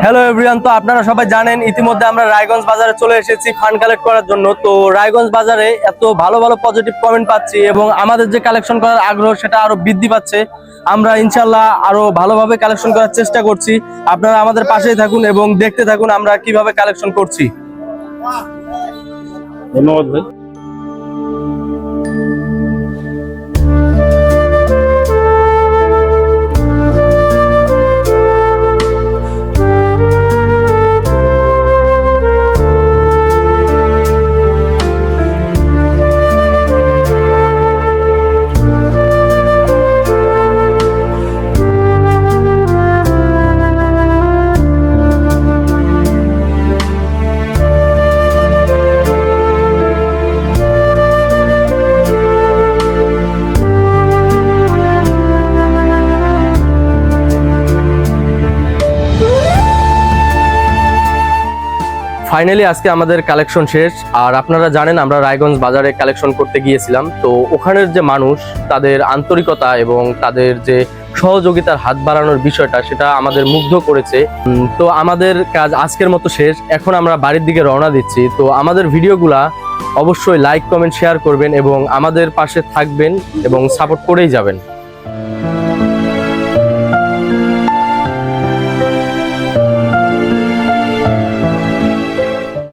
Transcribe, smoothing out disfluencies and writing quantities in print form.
Hello everyone, তো আপনারা সবাই জানেন ইতিমধ্যে আমরা রায়গঞ্জ বাজারে চলে এসেছি ফান্ড কালেক্ট করার জন্য। তো রায়গঞ্জ বাজারে এত ভালো ভালো পজিটিভ কমেন্ট পাচ্ছি এবং আমাদের যে কালেকশন করার আগ্রহ সেটা আরো বৃদ্ধি পাচ্ছে। আমরা ইনশাল্লাহ আরো ভালোভাবে কালেকশন করার চেষ্টা করছি। আপনারা আমাদের পাশেই থাকুন এবং দেখতে থাকুন আমরা কিভাবে কালেকশন করছি। ধন্যবাদ ভাই। ফাইনালি আজকে আমাদের কালেকশন শেষ। আর আপনারা জানেন আমরা রায়গঞ্জ বাজারে কালেকশন করতে গিয়েছিলাম। তো ওখানের যে মানুষ, তাদের আন্তরিকতা এবং তাদের যে সহযোগিতার হাত বাড়ানোর বিষয়টা, সেটা আমাদের মুগ্ধ করেছে। তো আমাদের কাজ আজকের মতো শেষ। এখন আমরা বাড়ির দিকে রওনা দিচ্ছি। তো আমাদের ভিডিওগুলা অবশ্যই লাইক, কমেন্ট, শেয়ার করবেন এবং আমাদের পাশে থাকবেন এবং সাপোর্ট করেই যাবেন।